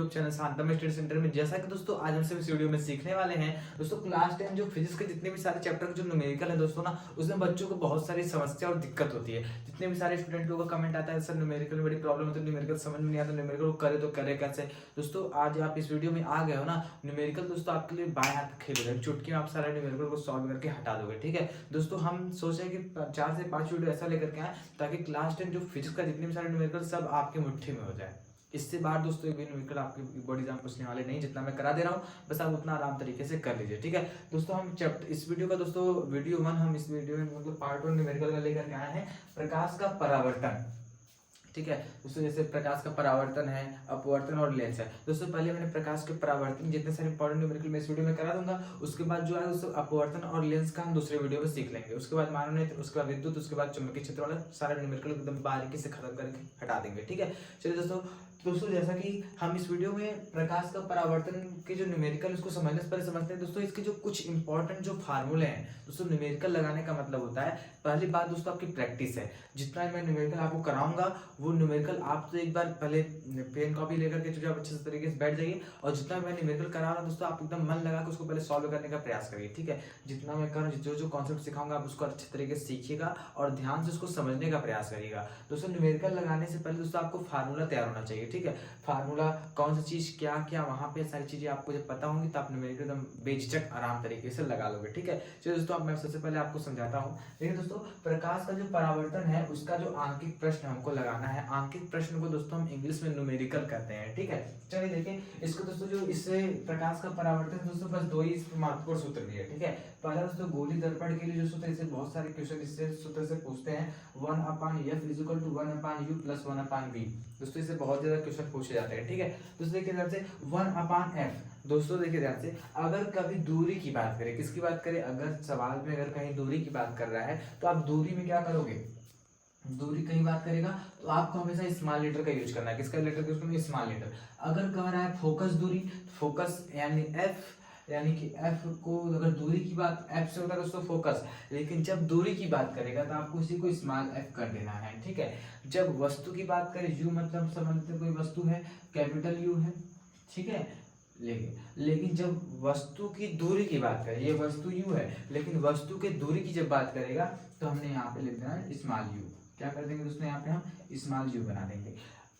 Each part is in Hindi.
चैनल शांतम स्टडी सेंटर में। जैसा कि दोस्तों आज हम इस वीडियो में सीखने वाले हैं दोस्तों क्लास 10 जो फिजिक्स के जितने भी सारे चैप्टर के जो न्यूमेरिकल है दोस्तों ना, उसमें बच्चों को बहुत सारी समस्या और दिक्कत होती है। जितने भी सारे स्टूडेंट लोगों का कमेंट आता है सर न्यूमेरिकल में बड़ी प्रॉब्लम होती है, न्यूमेरिकल समझ में नहीं आता, न्यूमेरिकल को करे तो करे कैसे। दोस्तों आज आप इस वीडियो में आ गए हो ना, न्यूमेरिकल दोस्तों आपके लिए बाएं हाथ का खेल है, चुटकी में आप सारे न्यूमेरिकल को सॉल्व करके हटा दोगे। ठीक है दोस्तों, हम सोचे कि 4 से 5 वीडियो ऐसा लेकर के आए ताकि क्लास 10 जो फिजिक्स का जितने भी सारे न्यूमेरिकल सब आपके मुट्ठी में हो जाए। इससे बाहर दोस्तों एक भी न्यूमेरिकल आपकी बॉडी एग्जाम पूछने वाले नहीं, जितना मैं करा दे रहा हूँ बस आप उतना आराम तरीके से कर लीजिए। ठीक है दोस्तों, हम चैप्टर इस वीडियो का दोस्तों वीडियो 1 हम इस वीडियो में मतलब पार्ट 1 न्यूमेरिकल का लेकर के आए हैं, प्रकाश का परावर्तन। ठीक है दोस्तों, जैसे प्रकाश का परावर्तन है, अपवर्तन और लेंस है। दोस्तों पहले मैंने प्रकाश के परावर्तन जितने सारे इंपॉर्टेंट न्यूमेरिकल मैं इस वीडियो में करा दूंगा, उसके बाद जो है दोस्तों अपवर्तन और लेंस का हम दूसरे वीडियो में सीख लेंगे। उसके बाद मानव, उसके बाद विद्युत, उसके बाद चुंबकीय क्षेत्र वाला सारा न्यूमेरिकल एकदम बारीकी से खत्म करके हटा देंगे। ठीक है चलिए दोस्तों जैसा कि हम इस वीडियो में प्रकाश का परावर्तन के जो न्यूमेरिकल उसको समझने से पहले समझते हैं दोस्तों इसके जो कुछ इंपॉर्टेंट जो फार्मूले हैं। दोस्तों न्यूमेरिकल लगाने का मतलब होता है, पहली बात दोस्तों आपकी प्रैक्टिस है। जितना मैं न्यूमेरिकल आपको कराऊंगा वो न्यूमेरिकल आप तो एक बार पहले पेन कॉपी लेकर के चुपचाप अच्छे से तरीके से बैठ जाइए, और जितना मैं न्यूमेरिकल करा रहा हूँ दोस्तों आप एकदम मन लगा के उसको पहले सॉल्व करने का प्रयास करिए। ठीक है, जितना मैं कर जो कॉन्सेप्ट सिखाऊंगा आप उसको अच्छे तरीके से सीखिएगा और ध्यान से उसको समझने का प्रयास करिएगा। दोस्तों न्यूमेरिकल लगाने से पहले दोस्तों आपको फार्मूला तैयार होना चाहिए। ठीक है, फार्मूला कौन सी चीज क्या क्या वहां पे सारी चीजें आपको जब पता होंगी तो आप न्यूमेरिकल एकदम बेझिझक आराम तरीके से लगा लोगे। ठीक है चलिए दोस्तों, अब मैं सबसे पहले आपको समझाता हूँ। देखिए दोस्तों, प्रकाश का जो परावर्तन है उसका जो आंकिक प्रश्न हमको लगाना है, आंकिक प्रश्न को दोस्तों हम इंग्लिश में न्यूमेरिकल कहते हैं। ठीक है चलिए देखिए इसको दोस्तों, जो इससे प्रकाश का परावर्तन दोस्तों बस 2 ही महत्वपूर्ण सूत्र दिए। ठीक है, पहला दोस्तों गोली दर्पण के लिए जो सूत्र, इससे बहुत सारे क्वेश्चन इससे सूत्र से पूछते हैं, 1/f = 1/u + 1/v। दोस्तों इससे बहुत ज्यादा क्वेश्चन पूछे जाते हैं। ठीक है दोस्तों देखिए ध्यान से 1/f। दोस्तों देखिए ध्यान से, अगर कभी दूरी की बात करें, किसकी बात करें, अगर सवाल में अगर कहीं दूरी की बात कर रहा है तो आप दूरी में क्या करोगे, दूरी कहीं बात करेगा तो आपको हमेशा स्मॉल लेटर का यूज करना है। किसका लेटर का यूज करना है, स्मॉल लेटर। अगर कह रहा है फोकस दूरी, फोकस यानी एफ, यानी कि एफ को अगर दूरी की बात, एफ से होता है दोस्तों फोकस, लेकिन जब दूरी की बात करेगा तो आपको उसी को स्मॉल एफ कर देना है। ठीक है, जब वस्तु की बात करें, यू मतलब समझते कोई वस्तु है, कैपिटल यू है। ठीक है, लेकिन जब वस्तु की दूरी की बात करें, ये वस्तु यू है लेकिन वस्तु के दूरी की जब बात करेगा तो हमने यहाँ पे लिख देना है स्मॉल यू। क्या कर देंगे दोस्तों, यहाँ पे हम स्मॉल यू बना देंगे।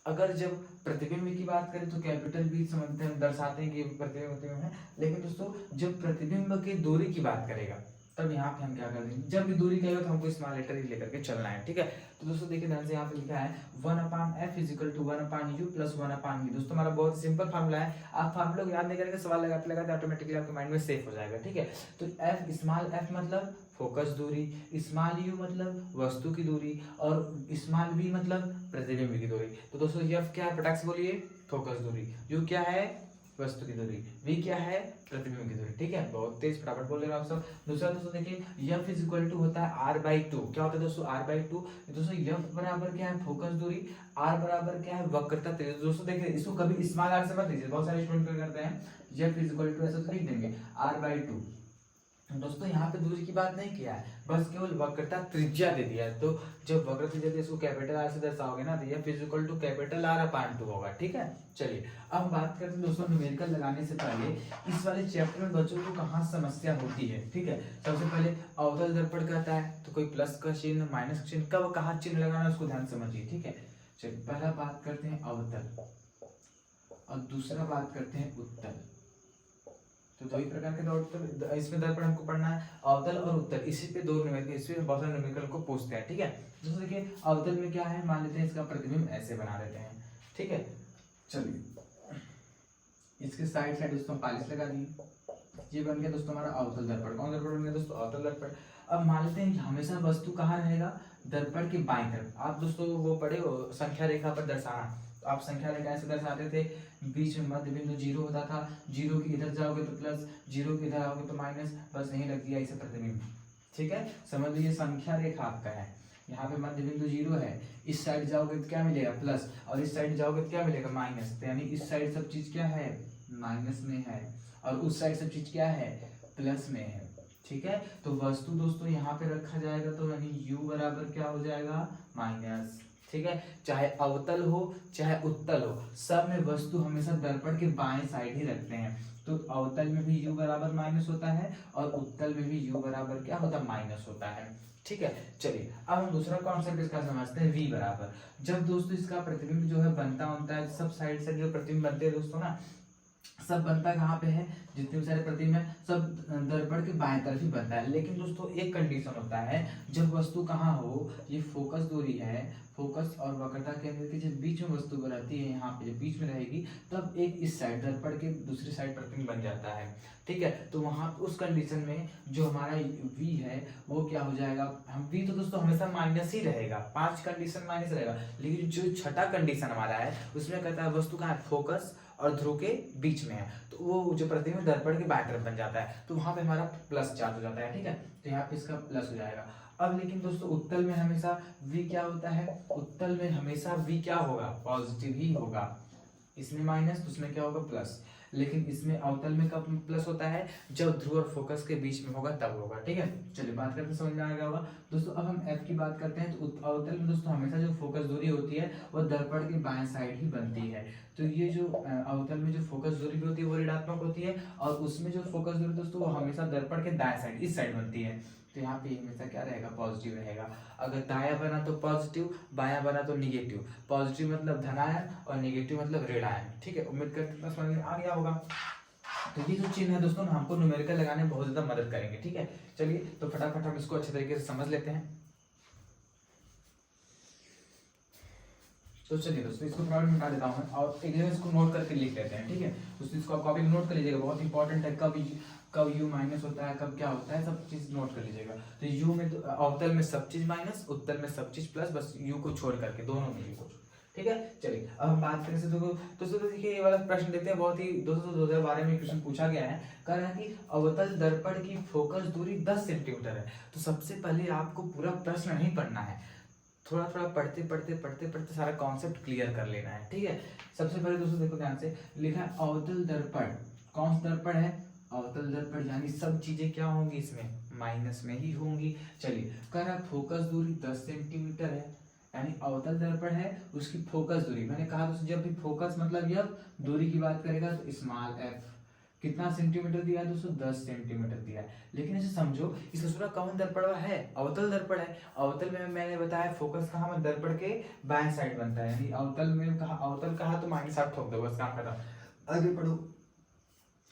अगर जब प्रतिबिंब की बात करें तो कैपिटल बी समझते हैं, दर्शाते हैं कि प्रतिबिंब है, लेकिन दोस्तों जब प्रतिबिंब की दूरी की बात करेगा तब यहाँ पे हम क्या कर देंगे, जब भी दूरी कहेगा तो हमको स्मॉल लेटर ही लेकर के चलना है। ठीक है, तो दोस्तों देखिए ध्यान से, यहाँ पे लिखा है 1/f = 1/u + 1/v। दोस्तों हमारा बहुत सिंपल फार्मूला है, आप फार्मूला को याद नहीं करेंगे, सवाल लगाते लगाते ऑटोमेटिकली आपके माइंड में सेव हो जाएगा। ठीक है, तो f स्मॉल f मतलब फोकस दूरी, स्मॉल u मतलब वस्तु की दूरी, और स्मॉल v मतलब प्रतिबिंब की दूरी। तो दोस्तों f क्या है, फटाक से बोलिए, फोकस दूरी, u क्या है, वस्तु की दूरी, v क्या है, प्रतिबिंब की दूरी। ठीक है, बहुत तेज फटाफट बोल रहे हो आप सब। दूसरा दोस्तों देखिए f = होता है r/2। क्या होता है दोस्तों, r/2। दोस्तों f बराबर क्या है, फोकस दूरी, r बराबर क्या है, वक्रता त्रिज्या। दोस्तों देखिए इसको कभी स्मॉल r से मत लीजिए, बहुत सारे स्टूडेंट क्या करते हैं, f = ऐसा तो लिख देंगे r/2। दोस्तों यहाँ पे दूरी की बात नहीं किया है, बस केवल वक्रता त्रिज्या दे दिया है। तो जब वक्र त्रिज्या इसको कैपिटल आर से दर्शाओगे ना तो f = कैपिटल R/2 होगा। ठीक है चलिए अब बात करते हैं दोस्तों न्यूमेरिकल लगाने से पहले इस वाले चैप्टर में बच्चों को कहाँ समस्या होती है। ठीक है, सबसे पहले अवतल दर्पण कहता है तो कोई प्लस का चिन्ह, माइनस का चिन्ह, कब कहाँ चिन्ह लगाना उसको ध्यान समझिए। ठीक है चलिए, पहला बात करते हैं अवतल और दूसरा बात करते हैं उत्तल। तो 2 ही प्रकार के उत्तर इसमें दर्पण हमको पढ़ना है, अवतल और उत्तल। इसी पे 2 न्यूमेरिकल, इसी पे बहुत सारे न्यूमेरिकल को पूछते हैं। ठीक है दोस्तों देखिए अवतल में क्या है, मान लेते हैं इसका प्रतिबिंब ऐसे बना देते हैं। ठीक है चलिए, इसके साइड दोस्तों पॉलिश लगा दी, ये बन गया दोस्तों हमारा अवतल दर्पण। कौन दर्पण बन गया दोस्तों, अवतल दर्पण। अब मान लेते हैं कि हमेशा वस्तु कहाँ रहेगा, दर्पण के बाईं तरफ। आप दोस्तों वो पढ़े हो संख्या रेखा पर दर्शाना, तो आप संख्या रेखा ऐसे दर्शाते थे, बीच में मध्य बिंदु 0 होता था, 0 की इधर जाओगे तो प्लस, 0 की इधर आओगे तो माइनस, बस नहीं लग दिया इसे प्रतिबिंब। ठीक है, समझ लीजिए संख्या रेखा आपका है, यहाँ पे मध्य बिंदु 0 है, इस साइड जाओगे तो क्या मिलेगा, प्लस, और इस साइड जाओगे तो क्या मिलेगा, माइनस। तो यानी इस साइड सब चीज क्या है, माइनस में है, और उस साइड सब चीज क्या है, प्लस में है। ठीक है, तो वस्तु दोस्तों यहाँ पे रखा जाएगा तो यानी u बराबर क्या हो जाएगा, माइनस। ठीक है, चाहे अवतल हो चाहे उत्तल हो, सब में वस्तु हमेशा दर्पण के बाएं साइड ही रखते हैं। तो अवतल में भी u बराबर माइनस होता है और उत्तल में भी u बराबर क्या होता है, माइनस होता है। ठीक है, चलिए अब हम दूसरा कॉन्सेप्ट इसका समझते हैं, v बराबर। जब दोस्तों इसका प्रतिबिंब जो है बनता है, सब साइड से जो प्रतिबिंब बनते हैं दोस्तों ना, सब बनता कहाँ पे है, जितने भी सारे प्रतिबिंब है सब दर्पण के बाएं तरफ ही बनता है। लेकिन दोस्तों एक कंडीशन होता है, जब वस्तु कहाँ हो, ये फोकस दूरी है, फोकस और वक्रता केंद्र के जब बीच में वस्तु रहती है, यहाँ पे जब बीच में रहेगी, तब एक इस साइड दर्पण के दूसरी साइड प्रतिबिंब बन जाता है। ठीक है, तो वहां उस कंडीशन में जो हमारा v है वो क्या हो जाएगा, हम v तो दोस्तों हमेशा माइनस ही रहेगा, 5 कंडीशन माइनस रहेगा। लेकिन जो छठा कंडीशन हमारा है उसमें कहता है वस्तु कहाँ है, फोकस और ध्रुव के बीच में है, तो वो जो प्रतिबिंब दर्पण के बाएं तरफ बन जाता है, तो वहां पे हमारा प्लस चार्ज हो जाता है। ठीक है, तो यहाँ पे इसका प्लस हो जाएगा। अब लेकिन दोस्तों उत्तल में हमेशा v क्या होता है, उत्तल में हमेशा v क्या होगा, पॉजिटिव ही होगा। इसमें माइनस तो उसमें क्या होगा, प्लस। लेकिन इसमें अवतल में कब प्लस होता है, जब ध्रुव और फोकस के बीच में होगा तब होगा। ठीक है, चलिए बात करते समझ में आ गया होगा दोस्तों। अब हम f की बात करते हैं, तो अवतल में दोस्तों हमेशा जो फोकस दूरी होती है वो दर्पण के बाएं साइड ही बनती है। तो ये जो अवतल में जो फोकस दूरी भी होती है वो ऋणात्मक होती है, और उसमें जो फोकस दूरी दोस्तों वो हमेशा दर्पण के दाएं साइड, इस साइड बनती है। तो यहाँ पे हमेशा क्या रहेगा, पॉजिटिव रहेगा। अगर दाया बना तो पॉजिटिव, बाया बना तो निगेटिव। पॉजिटिव मतलब धनायन और निगेटिव मतलब ऋणायन। ठीक है, उम्मीद करते हैं समझ में आ गया होगा। तो ये जो चिन्ह है दोस्तों हमको न्यूमेरिकल लगाने में बहुत ज्यादा मदद करेंगे। ठीक है, चलिए तो फटाफट हम इसको अच्छे तरीके से समझ लेते हैं। तो चलिए दोस्तों इसको थोड़ा मिटा देता हूँ मैं, और एक जगह इसको नोट करके लिख लेते हैं। ठीक है, दोस्तों इसको आप कॉपी में नोट कर लीजिएगा, बहुत इंपॉर्टेंट है। कब u माइनस होता है, कब क्या होता है, सब चीज नोट कर लीजिएगा। तो u में तो अवतल में सब चीज माइनस, उत्तल में सब चीज प्लस, बस u को छोड़ करके, दोनों में u को। ठीक है, चलिए अब हम बात करें से दोस्तों देखिए ये वाला प्रश्न देखते हैं, बहुत ही दोस्तों 2012 में क्वेश्चन पूछा गया है। कह रहा है कि अवतल दर्पण की फोकस दूरी 10 सेंटीमीटर है। तो सबसे पहले आपको पूरा प्रश्न नहीं पढ़ना है, थोड़ा थोड़ा पढ़ते सारा कॉन्सेप्ट क्लियर कर लेना है। ठीक है, सबसे पहले दोस्तों देखो ध्यान से, लिखा है अवतल दर्पण, कौन सा दर्पण है, अवतल दर्पण, यानी सब चीजें क्या होंगी इसमें, माइनस में ही होंगी। चलिए कह रहा है फोकस दूरी 10 सेंटीमीटर है, यानी अवतल दर्पण है, उसकी फोकस दूरी, मैंने कहा दोस्तों जब भी फोकस मतलब जब दूरी की बात करेगा तो स्मॉल f, कितना सेंटीमीटर दिया है दोस्तों, 10 सेंटीमीटर दिया है। लेकिन ऐसे समझो इसका दूसरा कौन दर्पण है, अवतल दर्पण है। अवतल में मैंने बताया फोकस कहाँ, दर्पण के बाएं साइड बनता है, यानी अवतल में कहा, अवतल कहा तो माइनस 8 ठोक दो, बस काम खत्म। आगे पढ़ो,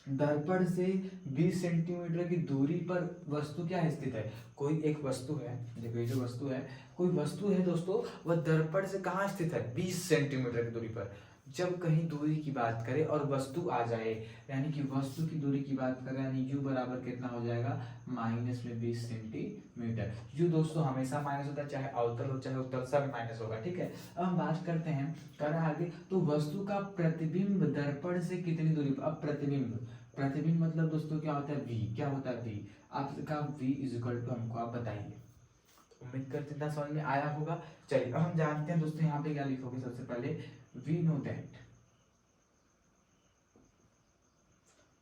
दर्पण से 20 सेंटीमीटर की दूरी पर वस्तु क्या स्थित है, कोई एक वस्तु है, देखो ये जो वस्तु है, कोई वस्तु है दोस्तों, वह दर्पण से कहाँ स्थित है, 20 सेंटीमीटर की दूरी पर। जब कहीं दूरी की बात करें और वस्तु आ जाए, यानी कि वस्तु की दूरी की बात करें, यानी u बराबर कितना हो जाएगा, माइनस में 20 सेंटीमीटर। u दोस्तों हमेशा माइनस होता है, चाहे अवतल हो चाहे उत्तल, सब माइनस होगा। ठीक है, अब हम बात करते हैं, कर आगे, तो वस्तु का प्रतिबिंब दर्पण से कितनी दूरी पर। अब प्रतिबिंब मतलब दोस्तों क्या होता है, v, क्या होता है v, आपका v इज इक्वल टू हमको आप बताइए। उम्मीद करते हैं समझ में आया होगा। चलिए अब हम जानते हैं दोस्तों यहाँ पे क्या लिखोगे, सबसे पहले वी नो दैट,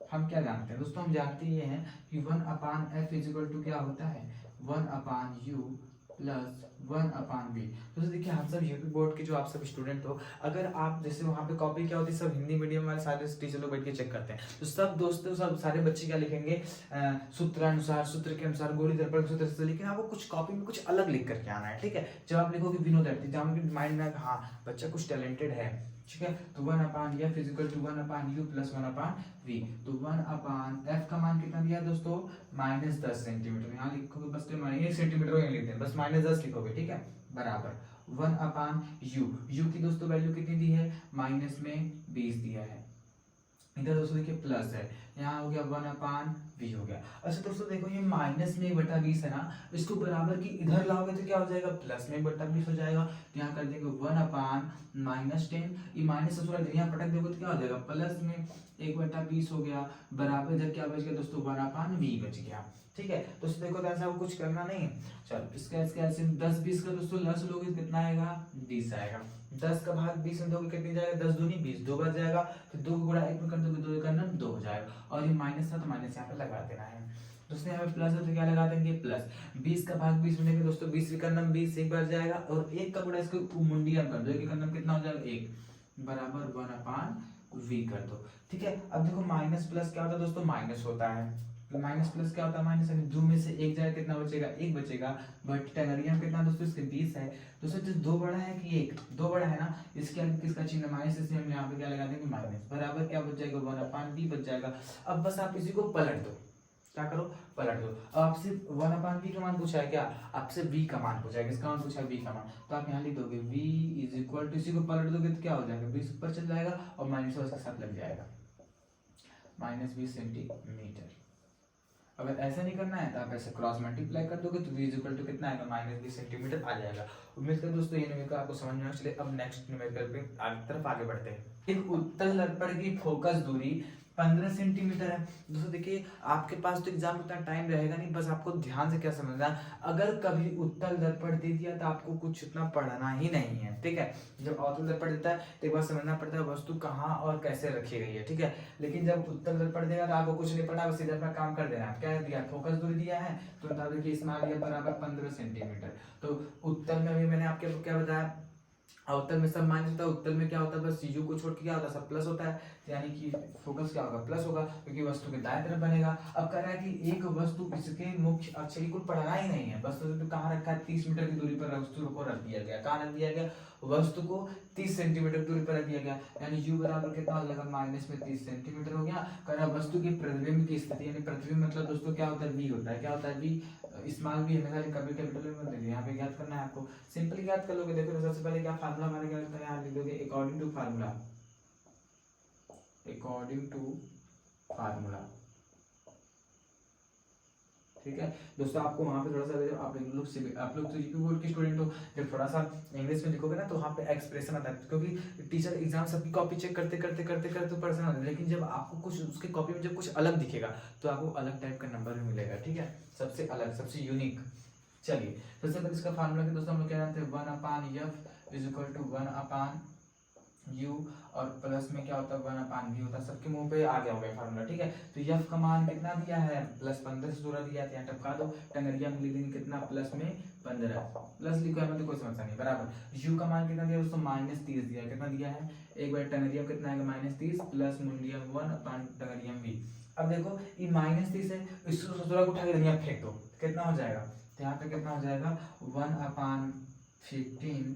हम क्या जानते हैं दोस्तों, हम जानते ये हैं कि 1/f इज इक्वल टू क्या होता है, 1/u प्लस 1/v। दोस्तों देखिए हम सब यूपी बोर्ड के जो आप सब स्टूडेंट हो, अगर आप जैसे वहाँ पे कॉपी क्या होती है, सब हिंदी मीडियम वाले सारे टीचर लोग बैठ के चेक करते हैं, तो सब दोस्तों सब सारे बच्चे क्या लिखेंगे, सूत्र के अनुसार गोली दर्पण के सूत्र से, लेकिन आपको कुछ कॉपी में कुछ अलग लिख करके आना है। ठीक है, जब आप लिखोगे विनो दैट, जब आपके माइंड में हाँ बच्चा कुछ टैलेंटेड है, ठीक है, तो 1/f is equal to 1/u plus 1/v। तो 1/f का मान कितना दिया दोस्तों, माइनस 10 सेंटीमीटर। यहाँ लिखोगे बस 1 सेंटीमीटर लिख दें, बस माइनस 10 लिखोगे। ठीक है, बराबर 1/u, u की दोस्तों वैल्यू कितनी दी है, माइनस में 20 दिया है। इधर दोस्तों देखिए प्लस है, यहाँ हो गया 1/v हो गया। अच्छा दोस्तों देखो ये माइनस में 1/20 है ना, इसको बराबर की इधर लाओगे तो क्या हो जाएगा, प्लस में 1/20 हो जाएगा। तो यहाँ कर देंगे 1/-10, ये माइनस से थोड़ा यहाँ पटक दोगे तो क्या हो जाएगा, प्लस में 1/20 हो गया, बराबर इधर क्या बच गया दोस्तों, 1/v बच गया। ठीक है, तो देखो तो ऐसा कुछ करना नहीं। चलो इसका 10-20 का दोस्तों लस लोगे कितना आएगा, 20 आएगा। 10 का भाग 20 में दोगे कितनी जाएगा, 10 दूनी 20, 2 बार जाएगा, फिर 2 गुणा 1 में कर दोगे, 2 का 2 हो जाएगा, और ये माइनस था तो माइनस यहाँ पे लगा देना है। दोस्तों यहाँ पे प्लस है तो क्या लगा देंगे प्लस। 20 का भाग 20 में देंगे दोस्तों, 20 का नाम 20 एक बार जाएगा और 1 का गुणा इसको मुंडियन कर दो, 1 का नाम कितना हो जाएगा 1 बराबर 1/v कर दो। ठीक है, अब देखो माइनस प्लस क्या होता है दोस्तों, माइनस होता है, तो माइनस प्लस क्या होता है माइनस, दो में से एक जाएगा कितना बचेगा 1 बचेगा, बट टैनरियम कितना दोस्तों इसके 20 है। दोस्तों जो 2 बड़ा है कि 1, 2 बड़ा है ना, इसके आगे किसका चिन्ह माइनस, इसलिए हम यहाँ पे क्या लगा देंगे माइनस, बराबर क्या बच जाएगा 1/v बच जाएगा। अब बस आप इसी को पलट दो, क्या करो पलट दो। अब आपसे 1/v का मान पूछा है क्या, आपसे v का मान पूछा है, किसका मान पूछा है v का मान, तो आप यहाँ लिख दोगे v इज इक्वल टू, इसी को पलट दोगे तो क्या हो जाएगा 20 ऊपर चल जाएगा और माइनस उसके साथ लग जाएगा -20 सेंटीमीटर। अगर ऐसा नहीं करना है तो आप ऐसे क्रॉस मल्टीप्लाई कर दोगे तो v इज इक्वल टू कितना आएगा -20 सेंटीमीटर आ जाएगा। उम्मीद करते दोस्तों ये न्यूमेरिकल आपको समझ में आ। चलिए अब नेक्स्ट न्यूमेरिकल पे तरफ आगे बढ़ते हैं। एक उत्तल दर्पण की फोकस दूरी 15 सेंटीमीटर है। दोस्तों देखिए आपके पास तो एग्जाम उतना टाइम रहेगा नहीं, बस आपको ध्यान से क्या समझना, अगर कभी उत्तल दर्पण दे दिया तो आपको कुछ उतना पढ़ना ही नहीं है। ठीक है, जब अवतल दर्पण देता है तो एक बार समझना पड़ता है वस्तु कहाँ और कैसे रखी गई है। ठीक है, लेकिन जब उत्तल दर्पण देगा तो आपको कुछ नहीं पढ़ना, बस सीधा अपना काम कर देना है। क्या दिया, फोकस दूरी दिया है, तो बता दो कि इसमें दिया बराबर 15 सेंटीमीटर। तो उत्तल में भी मैंने आपके क्या बताया, अवतल में सब माइनस होता है, उत्तल में क्या होता है बस यू को छोड़ के क्या होता है सब प्लस होता है, यानी कि फोकस क्या होगा प्लस होगा, क्योंकि वस्तु के दाएं तरफ बनेगा। अब कह रहा है कि एक वस्तु इसके मुख्य अक्ष को पढ़ना ही नहीं है, बस तो कहाँ रखा है 30 मीटर की दूरी पर वस्तु को रख दिया गया। कहाँ रख दिया गया, वस्तु को 30 सेंटीमीटर दूरी पर रख दिया गया, यानी u बराबर कितना हो जाएगा माइनस में 30 सेंटीमीटर हो गया। कह रहा वस्तु की प्रतिबिंब की स्थिति, यानी प्रतिबिंब मतलब दोस्तों क्या होता है v होता है, क्या होता है v, स्मॉल भी हमेशा कभी कैपिटल में मत यहाँ पे ज्ञात करना है आपको, सिंपली ज्ञात कर लोगे। देखो सबसे पहले क्या फार्मूला हमारे क्या करते हैं, यहाँ लिख दोगे according to formula, according to formula. ठीक है दोस्तों, आपको वहां पे थोड़ा सा जब आप लोग तो जीपी बोर्ड के स्टूडेंट हो, जब थोड़ा सा इंग्लिश में लिखोगे ना तो वहाँ पे एक्सप्रेशन आता है, क्योंकि टीचर एग्जाम सबकी कॉपी चेक करते करते करते करते तो परेशान होता है, लेकिन जब आपको कुछ उसके कॉपी में जब कुछ अलग दिखेगा तो आपको अलग टाइप का नंबर भी मिलेगा। ठीक है, सबसे अलग सबसे यूनिक। चलिए सबसे पहले इसका फार्मूला के दोस्तों हम लोग क्या जानते हैं, 1/f is equal to 1/u और प्लस में क्या होता है 1/v होता है, सबके मुंह पे आ गया होगा फार्मूला। ठीक है, तो f का मान कितना दिया है +15 से जोड़ा दिया है, यहाँ टपका दो, टंगरिया में लिख देंगे कितना +15, प्लस लिखो है तो कोई समस्या नहीं, बराबर u का मान कितना दिया दोस्तों -30 दिया है, कितना दिया है एक बार टंगरिया कितना आएगा -30 प्लस मुंडियम 1 टंगरियम v। अब देखो ये -30 है, इसको थोड़ा उठा के यहाँ फेंक दो, कितना हो जाएगा, तो यहाँ पे कितना हो जाएगा 1/15,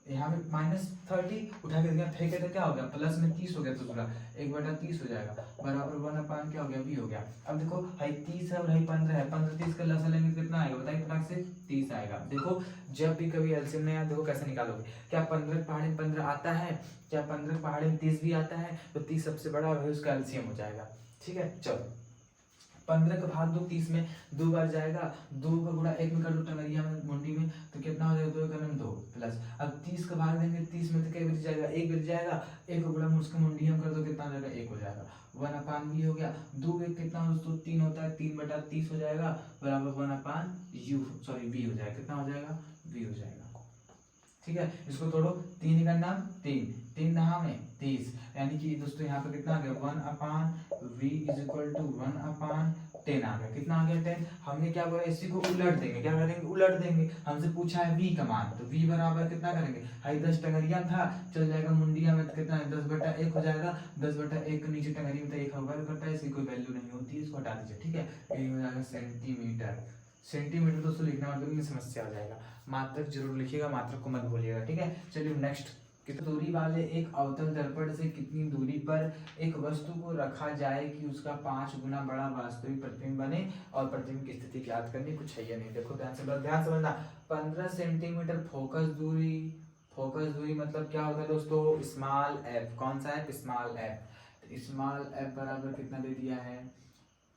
यहाँ पे -30 उठा के फेंके तो क्या हो गया प्लस में 30 हो गया, तो पूरा 1/30 हो जाएगा बराबर 1/, क्या हो गया v हो गया। अब देखो हाई 30 है और हाई 15 है, 15 30 का लसा लेंगे कितना आएगा बताइए फटाक से 30 आएगा। देखो जब भी कभी एलसीएम नहीं आया देखो कैसे निकालोगे, क्या 15 पहाड़ी 15 आता है, क्या 15 पहाड़ी 30 भी आता है, तो 30 सबसे बड़ा और उसका एलसीएम हो जाएगा। ठीक है, चलो 15 का भाग दो 30 में 2 बार जाएगा, 2 का गुणा 1 में कर दो टंगरिया में मुंडी में, तो कितना हो जाएगा 2 का नाम 2 प्लस, अब 30 का भाग देंगे 30 में तो क्या बच जाएगा 1 बच जाएगा, 1 का गुणा उसका मुंडी में कर दो कितना हो जाएगा 1 हो जाएगा, 1/v हो गया, 2 1 कितना दोस्तों 3 होता है, 3/30 हो जाएगा बराबर 1/u सॉरी v हो जाएगा, कितना हो जाएगा v हो जाएगा। ठीक है, इसको तोड़ो, 3 का नाम 3 3 दहा में 30, यानी कि दोस्तों यहाँ पे कितना आ गया 1/v इज इक्वल टू 1/10 आ गया, कितना आ गया 10। हमने क्या बोला इसी को उलट देंगे, क्या करेंगे उलट देंगे, हमसे पूछा है v का मान, तो v बराबर कितना करेंगे, हाई 10 टंगरिया था चल जाएगा मुंडिया में, तो कितना है 10/1 हो जाएगा, 10/1 नीचे टंगरी में तो 1 होगा करता है, इसकी कोई वैल्यू नहीं होती है, इसको हटा दीजिए। ठीक है, ये हो जाएगा सेंटीमीटर। सेंटीमीटर दोस्तों लिखना मतलब में समस्या हो जाएगा, मात्रक जरूर लिखिएगा, मात्रक को मत भूलिएगा। ठीक है, चलिए नेक्स्ट, कितनी दूरी वाले एक अवतल दर्पण से कितनी दूरी पर एक वस्तु को रखा जाए कि उसका 5 गुना बड़ा वास्तविक प्रतिबिंब बने और प्रतिबिंब की स्थिति ज्ञात करनी, कुछ है या नहीं। देखो ध्यान से ध्यान समझना, 15 सेंटीमीटर फोकस दूरी, फोकस दूरी मतलब क्या होता है दोस्तों स्मॉल एफ, कौन सा है स्मॉल एफ, स्मॉल एफ बराबर कितना दे दिया है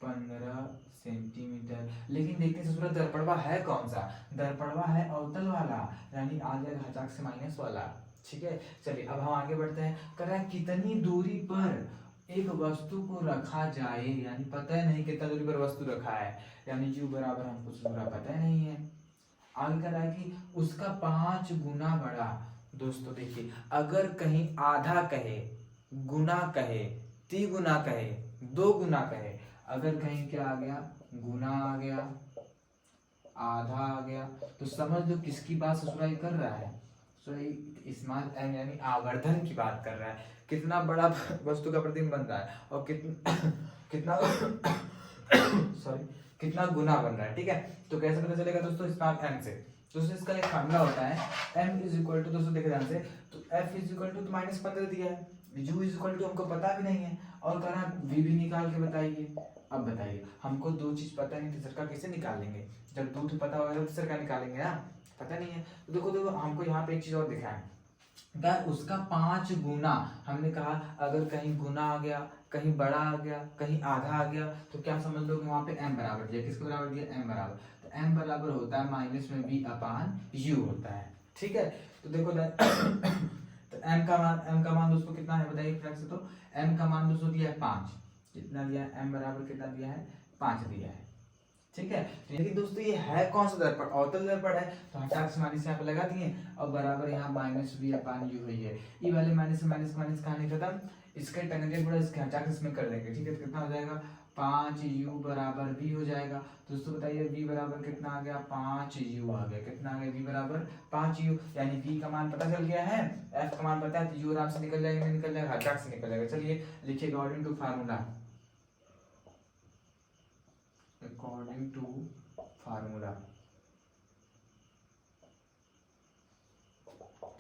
15 सेंटीमीटर। लेकिन देखते हैं दर्पणवा है कौन सा, दर्पणवा है अवतल वाला, यानी आ जाएगा हचाक से माइनस वाला। ठीक है, चलिए अब हम आगे बढ़ते हैं, कह रहा है कितनी दूरी पर एक वस्तु को रखा जाए, यानी पता है नहीं कितना दूरी पर वस्तु रखा है, यानी u बराबर हमको पूरा पता है नहीं है। आगे कह रहा है कि उसका 5 गुना बड़ा, दोस्तों देखिए अगर कहीं आधा कहे, गुना कहे, 3 गुना कहे, 2 गुना कहे, अगर कहीं क्या आ गया, गुना आ गया, आधा आ गया, तो समझ लो किसकी बात ससुराई कर रहा है, सॉरी स्मॉल एम यानी आवर्धन की बात कर रहा है। कितना बड़ा वस्तु का प्रतिबिंब बन रहा है और कितना कितना सॉरी कितना गुना बन रहा है। ठीक है, तो कैसे पता चलेगा दोस्तों, स्मॉल एम से। दोस्तों इसका एक फार्मूला होता है, m इज इक्वल टू, दोस्तों देखे ध्यान से, तो f इज इक्वल टू -15 दिया है, u इज इक्वल टू हमको पता भी नहीं है और कह रहा v भी निकाल के बताइए। अब बताइए, हमको दो चीज पता नहीं, तीसरा का कैसे निकाल लेंगे? जब दूध पता होगा तो तीसरा का निकालेंगे ना, पता नहीं है। तो देखो देखो हमको यहाँ पे एक चीज और दिखा है, क्या उसका 5 गुना। हमने कहा अगर कहीं गुना आ गया, कहीं बड़ा आ गया, कहीं आधा आ गया, तो क्या समझ लो कि वहां पे m बराबर दिया, किसके बराबर दिया, m बराबर। तो m बराबर होता है माइनस में v अपान u होता है। ठीक है, तो देखो तो m का मान दोस्तों कितना है बताइए फटाक से। तो m का मान दोस्तों दिया है 5, कितना दिया है, m बराबर कितना दिया है, 5 दिया है। ठीक है, लेकिन दोस्तों ये है कौन सा दर्पण, अवतल दर्पण है, तो हटाक से माइनस यहाँ पे लगा दिए और बराबर यहाँ माइनस v अपान u हुई है। ये वाले माइनस माइनस माइनस कहानी खत्म, इसके टंगेंट पूरा इसके हटाक इसमें कर देंगे। ठीक है, तो कितना हो जाएगा, 5u बराबर v हो जाएगा। दोस्तों बताइए v बराबर कितना आ गया, 5u आ गया। कितना आ गया, v बराबर 5u, यानी v का मान पता चल गया है, f का मान पता है, तो u आराम से निकल जाएगा, निकल जाएगा, हटाक से निकल जाएगा। चलिए लिखिए, according to formula, according to formula.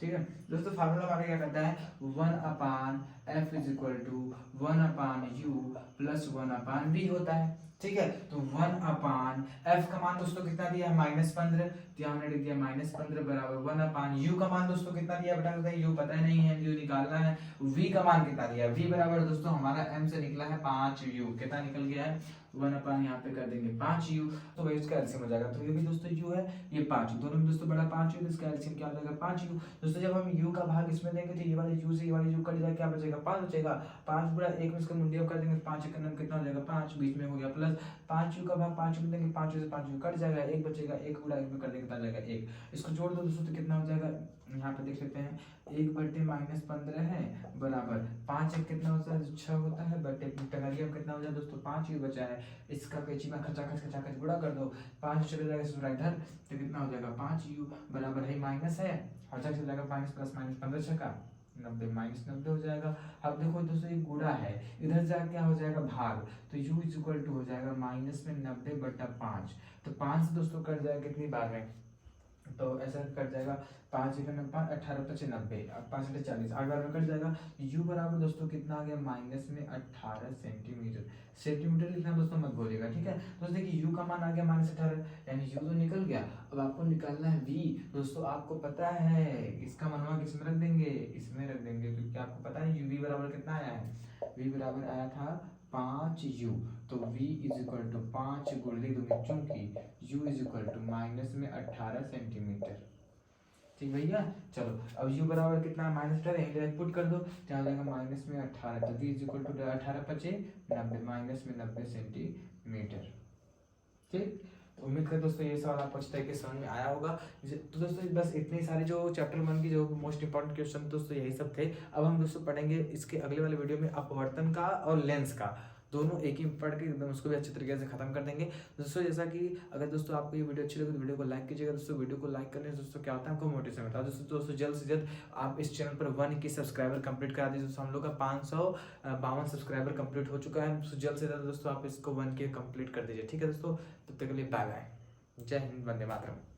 ठीक है दोस्तों, फार्मूला हमारा क्या कहता है, 1 upon F is equal to 1 upon U plus 1 upon B होता है। ठीक है, तो 1 अपान एफ का मान दोस्तों कितना दिया है, -15, तो हमने लिख दिया -15 बराबर 1 अपान यू का मान दोस्तों कितना दिया बेटा, बताइए, यू पता नहीं है, यू निकालना है। वी का मान कितना दिया, वी बराबर दोस्तों हमारा एम से निकला है 5u, कितना निकल गया है, 1 अपान यहाँ पे कर देंगे 5u, तो वही इसका एलसीएम हो जाएगा। तो ये भी दोस्तों u है, ये 5, दोनों में दोस्तों बड़ा 5 है, तो इसका एलसीएम क्या हो जाएगा, 5u। दोस्तों जब हम u का भाग इसमें देंगे तो ये वाले u से ये वाले u कट जाएगा, क्या बचेगा, 5 बचेगा। 5 गुणा 1 में इसका मूल्य कर देंगे, 5 का नाम कितना हो जाएगा, 5, बीच में हो गया प्लस, 5u का भाग 5 में देंगे, 5 से 5u कट जाएगा, 1 बचेगा, 1 गुणा 1 में कर देंगे कितना जाएगा 1। इसको जोड़ दो दोस्तों तो कितना हो जाएगा, यहाँ पे देख लेते हैं, 1 बटे -15 है बराबर 5, एक कितना होता है, 6 होता है, बटे टंगरिया में कितना हो जाए दोस्तों, 5u बचा है। इसका कैंची में खचाखच गुणा कर दो, 5 चले जाएगा सूत्र इधर, तो कितना हो जाएगा, 5u बराबर है माइनस है, हटा चल जाएगा माइनस प्लस माइनस 15 छक्का 90 -90 हो जाएगा। अब देखो दोस्तों ये गुणा है, इधर जा क्या हो जाएगा भाग, तो u इज इक्वल टू हो जाएगा माइनस में 90 बटा 5, तो 5 से दोस्तों कट जाएगा कितनी बार में, तो ऐसा कट जाएगा 5 × 5 18 × 90, 5 × 40 8 बार में कट जाएगा। u बराबर दोस्तों कितना आ गया, माइनस में 18 सेंटीमीटर। सेंटीमीटर लिखना दोस्तों मत भूलिएगा। ठीक है दोस्तों, देखिए u का मान आ गया -18, यानी u तो निकल गया। अब आपको निकालना है v। दोस्तों आपको पता है इसका मनवा किसमें रख देंगे, इसमें रख देंगे, क्योंकि आपको पता है v बराबर कितना आया है, v बराबर आया था 5u, तो v इज इक्वल टू 5 गुणे दूंगे, चूंकि u is equal to minus में 18 सेंटीमीटर। ठीक भैया, चलो अब u बराबर कितना है, -18 है, पुट कर दो, क्या हो जाएगा, माइनस में 18, तो v is equal to 18 × 5 90, minus में 90 सेंटीमीटर। ठीक, तो उम्मीद करते दोस्तों ये सवाल आपको अच्छे तरीके से समझ में आया होगा। तो दोस्तों बस इतने सारे जो चैप्टर 1 की जो मोस्ट इंपॉर्टेंट क्वेश्चन दोस्तों यही सब थे। अब हम दोस्तों पढ़ेंगे इसके अगले वाले वीडियो में अपवर्तन का और लेंस का, दोनों एक ही पढ़ के एकदम उसको भी अच्छे तरीके से खत्म कर देंगे। दोस्तों जैसा कि अगर दोस्तों आपको ये वीडियो अच्छी लगे तो वीडियो को लाइक कीजिएगा दोस्तों। वीडियो को लाइक करने से दोस्तों क्या होता है, हमको मोटिवेशन मिलता है। दोस्तों जल्द से जल्द आप इस चैनल पर 1 की सब्सक्राइबर कंप्लीट करा दीजिए दोस्तों। हम लोग का 552 सब्सक्राइबर कंप्लीट हो चुका है, तो जल्द से जल्द दोस्तों आप इसको 1 के कंप्लीट कर दीजिए। ठीक है दोस्तों, तब तक के लिए बाय बाय, जय हिंद, वंदे मातरम।